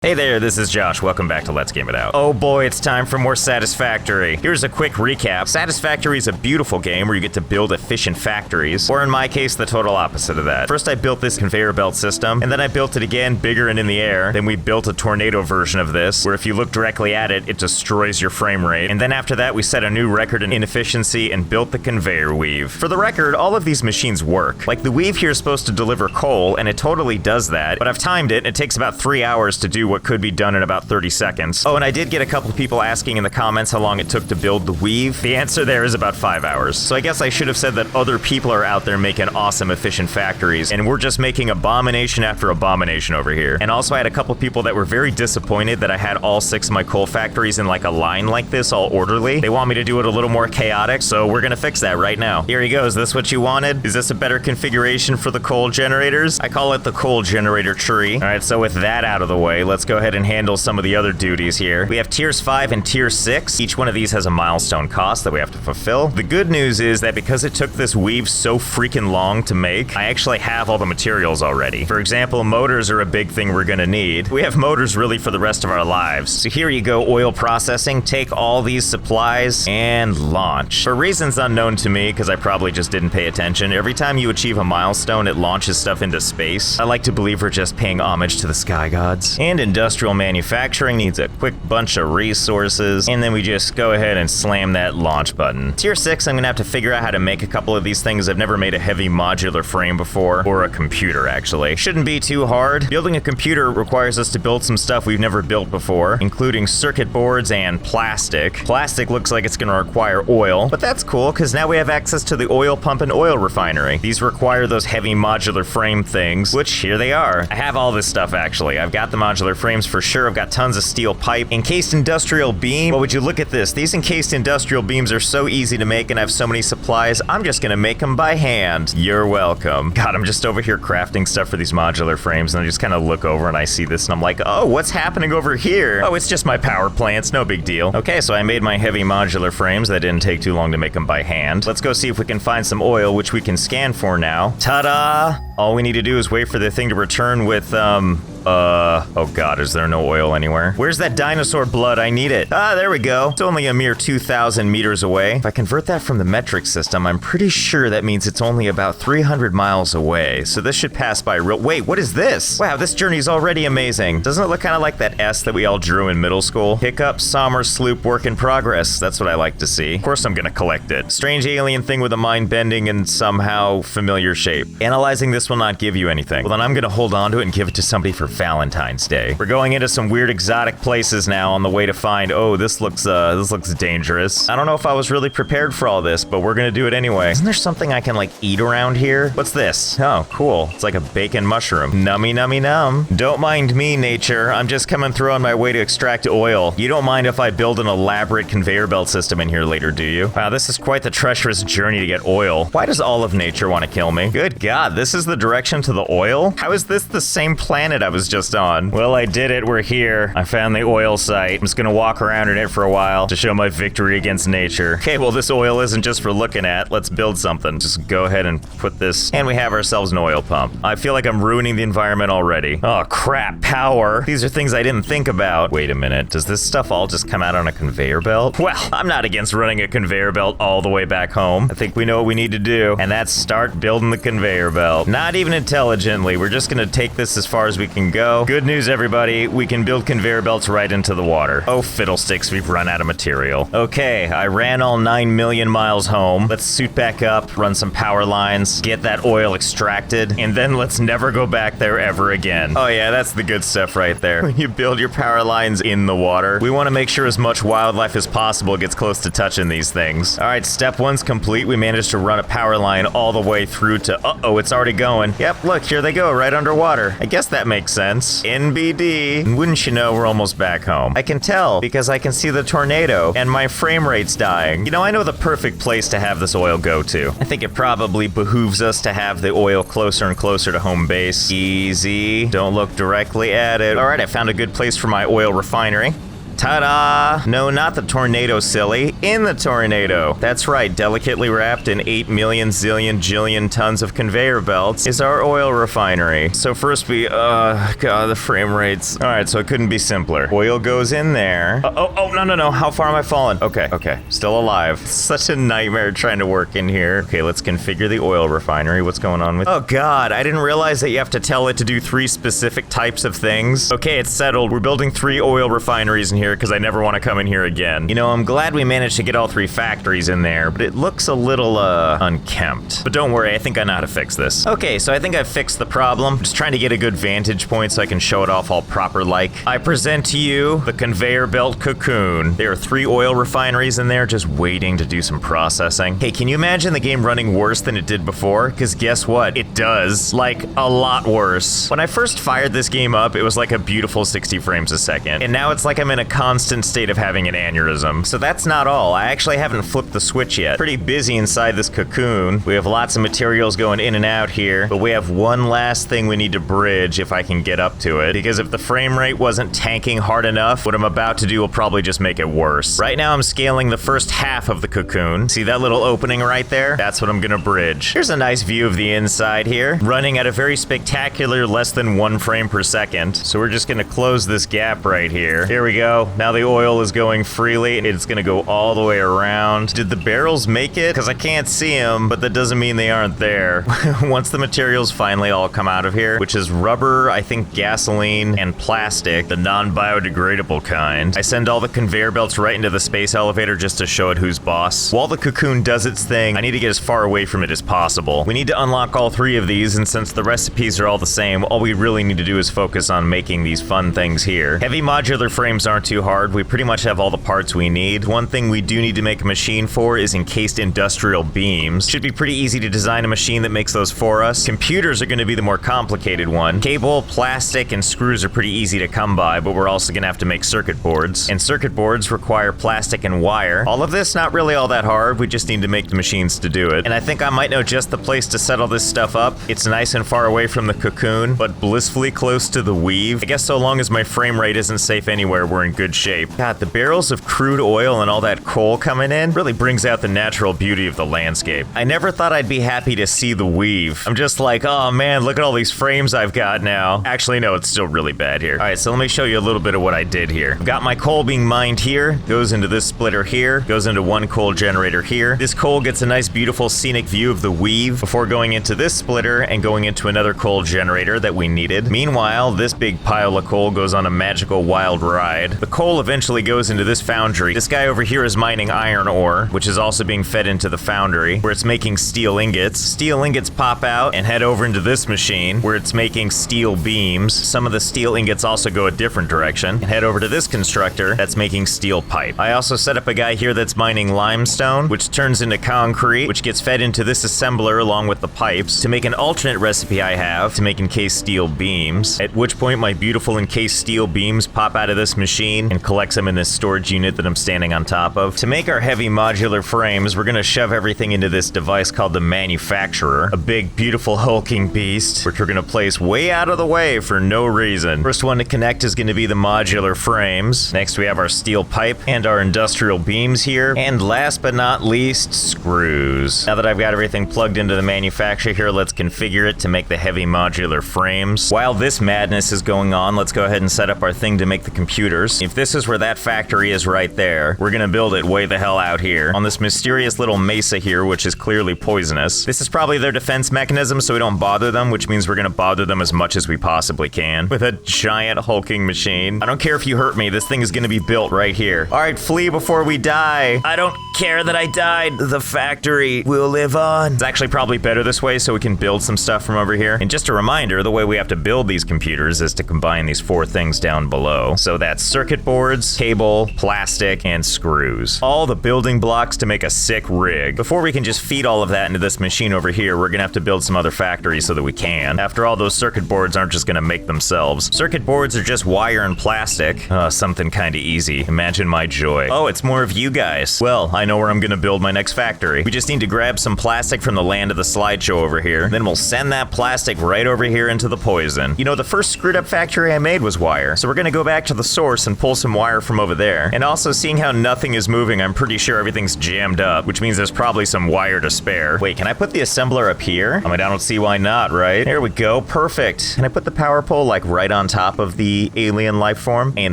Hey there, this is Josh. Welcome back to Let's Game It Out. Oh boy, it's time for more Satisfactory. Here's a quick recap. Satisfactory is a beautiful game where you get to build efficient factories, or in my case, the total opposite of that. First, I built this conveyor belt system, and then I built it again, bigger and in the air. Then we built a tornado version of this, where if you look directly at it, it destroys your frame rate. And then after that, we set a new record in inefficiency and built the conveyor weave. For the record, all of these machines work. Like, the weave here is supposed to deliver coal, and it totally does that, but I've timed it, and it takes about 3 hours to do what could be done in about 30 seconds. Oh, and I did get a couple people asking in the comments how long it took to build the weave. The answer there is about 5 hours. So I guess I should have said that other people are out there making awesome, efficient factories, and we're just making abomination after abomination over here. And also I had a couple people that were very disappointed that I had all 6 of my coal factories in like a line like this, all orderly. They want me to do it a little more chaotic, so we're gonna fix that right now. Here he goes. Is this what you wanted? Is this a better configuration for the coal generators? I call it the coal generator tree. All right, so with that out of the way, let's go ahead and handle some of the other duties here. We have tiers 5 and tier 6. Each one of these has a milestone cost that we have to fulfill. The good news is that because it took this weave so freaking long to make, I actually have all the materials already. For example, motors are a big thing we're gonna need. We have motors really for the rest of our lives. So here you go, oil processing. Take all these supplies and launch. For reasons unknown to me, because I probably just didn't pay attention, every time you achieve a milestone, it launches stuff into space. I like to believe we're just paying homage to the sky gods. And industrial manufacturing needs a quick bunch of resources, and then we just go ahead and slam that launch button. Tier 6, I'm gonna have to figure out how to make a couple of these things. I've never made a heavy modular frame before, or a computer actually. Shouldn't be too hard. Building a computer requires us to build some stuff we've never built before, including circuit boards and plastic. Plastic looks like it's gonna require oil, but that's cool because now we have access to the oil pump and oil refinery. These require those heavy modular frame things, which here they are. I have all this stuff actually. I've got the modular frames for sure. I've got tons of steel pipe. Encased industrial beam. Well, would you look at this? These encased industrial beams are so easy to make and I have so many supplies. I'm just gonna make them by hand. You're welcome. God, I'm just over here crafting stuff for these modular frames and I just kind of look over and I see this and I'm like, oh, what's happening over here? Oh, it's just my power plants. No big deal. Okay, so I made my heavy modular frames. That didn't take too long to make them by hand. Let's go see if we can find some oil, which we can scan for now. Ta-da! All we need to do is wait for the thing to return with, oh god, is there no oil anywhere? Where's that dinosaur blood? I need it. Ah, there we go. It's only a mere 2,000 meters away. If I convert that from the metric system, I'm pretty sure that means it's only about 300 miles away. So this should pass by real— wait, what is this? Wow, this journey's already amazing. Doesn't it look kind of like that S that we all drew in middle school? Hiccup, Sommer, Sloop, work in progress. That's what I like to see. Of course I'm gonna collect it. Strange alien thing with a mind-bending and somehow familiar shape. Analyzing this will not give you anything. Well, then I'm gonna hold on to it and give it to somebody for Valentine's Day. We're going into some weird exotic places now on the way to find— oh, this looks dangerous. I don't know if I was really prepared for all this, but we're gonna do it anyway. Isn't there something I can like eat around here? What's this? Oh, cool. It's like a bacon mushroom. Nummy nummy num. Don't mind me, nature. I'm just coming through on my way to extract oil. You don't mind if I build an elaborate conveyor belt system in here later, do you? Wow, this is quite the treacherous journey to get oil. Why does all of nature want to kill me? Good God, this is the direction to the oil? How is this the same planet I was just on? Well, I did it. We're here. I found the oil site. I'm just gonna walk around in it for a while to show my victory against nature. Okay, well, this oil isn't just for looking at. Let's build something. Just go ahead and put this, and we have ourselves an oil pump. I feel like I'm ruining the environment already. Oh, crap. Power. These are things I didn't think about. Wait a minute. Does this stuff all just come out on a conveyor belt? Well, I'm not against running a conveyor belt all the way back home. I think we know what we need to do, and that's start building the conveyor belt. Not even intelligently. We're just gonna take this as far as we can go. Good news, everybody. We can build conveyor belts right into the water. Oh, fiddlesticks, we've run out of material. Okay, I ran all 9 million miles home. Let's suit back up, run some power lines, get that oil extracted, and then let's never go back there ever again. Oh yeah, that's the good stuff right there. When you build your power lines in the water, we want to make sure as much wildlife as possible gets close to touching these things. All right, step 1's complete. We managed to run a power line all the way through to— uh-oh, it's already going. Yep, look, here they go, right underwater. I guess that makes sense. NBD. And wouldn't you know, we're almost back home. I can tell because I can see the tornado and my frame rate's dying. You know, I know the perfect place to have this oil go to. I think it probably behooves us to have the oil closer and closer to home base. Easy. Don't look directly at it. All right, I found a good place for my oil refinery. Ta-da! No, not the tornado, silly. In the tornado. That's right, delicately wrapped in 8 million zillion jillion tons of conveyor belts is our oil refinery. So first God, the frame rates. All right, so it couldn't be simpler. Oil goes in there. No. How far am I falling? Okay. Still alive. Such a nightmare trying to work in here. Okay, let's configure the oil refinery. What's going on with... Oh God, I didn't realize that you have to tell it to do 3 specific types of things. Okay, it's settled. We're building 3 oil refineries in here because I never want to come in here again. You know, I'm glad we managed to get all 3 factories in there, but it looks a little, unkempt. But don't worry, I think I know how to fix this. Okay, so I think I've fixed the problem. Just trying to get a good vantage point so I can show it off all proper-like. I present to you the conveyor belt cocoon. There are 3 oil refineries in there just waiting to do some processing. Hey, can you imagine the game running worse than it did before? Because guess what? It does. Like, a lot worse. When I first fired this game up, it was like a beautiful 60 frames a second. And now it's like I'm in a constant state of having an aneurysm. So that's not all. I actually haven't flipped the switch yet. Pretty busy inside this cocoon. We have lots of materials going in and out here, but we have one last thing we need to bridge if I can get up to it. Because if the frame rate wasn't tanking hard enough, what I'm about to do will probably just make it worse. Right now I'm scaling the first half of the cocoon. See that little opening right there? That's what I'm gonna bridge. Here's a nice view of the inside here, running at a very spectacular less than 1 frame per second. So we're just gonna close this gap right here. Here we go. Now the oil is going freely. It's gonna go all the way around. Did the barrels make it? Because I can't see them, but that doesn't mean they aren't there. Once the materials finally all come out of here, which is rubber, I think gasoline, and plastic, the non-biodegradable kind, I send all the conveyor belts right into the space elevator just to show it who's boss. While the cocoon does its thing, I need to get as far away from it as possible. We need to unlock all 3 of these, and since the recipes are all the same, all we really need to do is focus on making these fun things here. Heavy modular frames aren't too hard. We pretty much have all the parts we need. One thing we do need to make a machine for is encased industrial beams. Should be pretty easy to design a machine that makes those for us. Computers are going to be the more complicated one. Cable, plastic, and screws are pretty easy to come by, but we're also going to have to make circuit boards. And circuit boards require plastic and wire. All of this not really all that hard. We just need to make the machines to do it. And I think I might know just the place to set all this stuff up. It's nice and far away from the cocoon, but blissfully close to the weave. I guess so long as my frame rate isn't safe anywhere, we're in good shape. God, the barrels of crude oil and all that coal coming in really brings out the natural beauty of the landscape. I never thought I'd be happy to see the weave. I'm just like, oh man, look at all these frames I've got now. Actually, no, it's still really bad here. All right, so let me show you a little bit of what I did here. I've got my coal being mined here, goes into this splitter here, goes into one coal generator here. This coal gets a nice, beautiful scenic view of the weave before going into this splitter and going into another coal generator that we needed. Meanwhile, this big pile of coal goes on a magical wild ride. The coal eventually goes into this foundry. This guy over here is mining iron ore, which is also being fed into the foundry, where it's making steel ingots. Steel ingots pop out and head over into this machine, where it's making steel beams. Some of the steel ingots also go a different direction and head over to this constructor that's making steel pipe. I also set up a guy here that's mining limestone, which turns into concrete, which gets fed into this assembler along with the pipes to make an alternate recipe I have to make encased steel beams, at which point my beautiful encased steel beams pop out of this machine and collects them in this storage unit that I'm standing on top of. To make our heavy modular frames, we're gonna shove everything into this device called the manufacturer, a big, beautiful, hulking beast, which we're gonna place way out of the way for no reason. First one to connect is gonna be the modular frames. Next we have our steel pipe and our industrial beams here. And last but not least, screws. Now that I've got everything plugged into the manufacturer here, let's configure it to make the heavy modular frames. While this madness is going on, let's go ahead and set up our thing to make the computers. If this is where that factory is right there, we're gonna build it way the hell out here on this mysterious little mesa here, which is clearly poisonous. This is probably their defense mechanism so we don't bother them, which means we're gonna bother them as much as we possibly can with a giant hulking machine. I don't care if you hurt me, this thing is gonna be built right here. All right, flee before we die. I don't care that I died. The factory will live on. It's actually probably better this way so we can build some stuff from over here. And just a reminder, the way we have to build these computers is to combine these 4 things down below. So that's circuit boards, cable, plastic, and screws. All the building blocks to make a sick rig. Before we can just feed all of that into this machine over here, we're gonna have to build some other factories so that we can. After all, those circuit boards aren't just gonna make themselves. Circuit boards are just wire and plastic. Something kinda easy. Imagine my joy. Oh, it's more of you guys. Well, I know where I'm gonna build my next factory. We just need to grab some plastic from the land of the slideshow over here. Then we'll send that plastic right over here into the poison. You know, the first screwed up factory I made was wire. So we're gonna go back to the source and pull pull some wire from over there. And also, seeing how nothing is moving, I'm pretty sure everything's jammed up, which means there's probably some wire to spare. Wait, can I put the assembler up here? I mean, I don't see why not, right? There we go, perfect. Can I put the power pole like right on top of the alien life form? And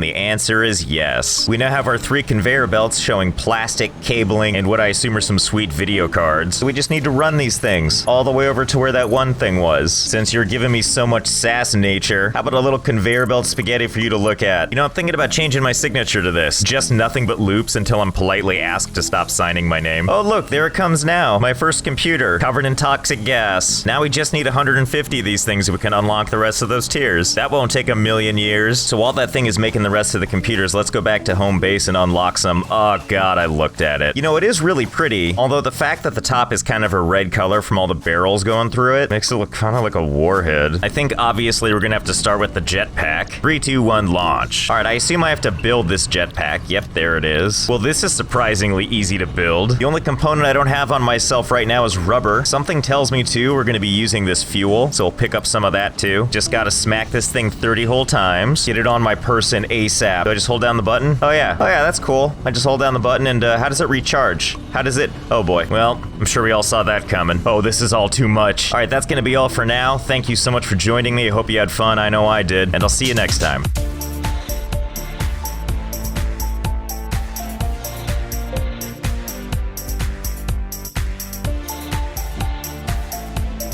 the answer is yes. We now have our 3 conveyor belts showing plastic cabling and what I assume are some sweet video cards. We just need to run these things all the way over to where that one thing was. Since you're giving me so much sass nature, how about a little conveyor belt spaghetti for you to look at? You know, I'm thinking about changing my signature to this. Just nothing but loops until I'm politely asked to stop signing my name. Oh look, there it comes now. My first computer, covered in toxic gas. Now we just need 150 of these things so we can unlock the rest of those tiers. That won't take a million years. So while that thing is making the rest of the computers, let's go back to home base and unlock some. Oh god, I looked at it. You know, it is really pretty, although the fact that the top is kind of a red color from all the barrels going through it makes it look kind of like a warhead. I think obviously we're gonna have to start with the jetpack. 3, 2, 1, launch. All right, I assume I have to build this jetpack. Yep, there it is. Well, this is surprisingly easy to build. The only component I don't have on myself right now is rubber. Something tells me too we're gonna be using this fuel, so we'll pick up some of that too. Just gotta smack this thing 30 whole times. Get it on my person ASAP. Do I just hold down the button? Oh yeah, that's cool. I just hold down the button and how does it recharge? How does it? Oh boy. Well, I'm sure we all saw that coming. Oh, this is all too much. All right, that's gonna be all for now. Thank you so much for joining me. I hope you had fun. I know I did. And I'll see you next time.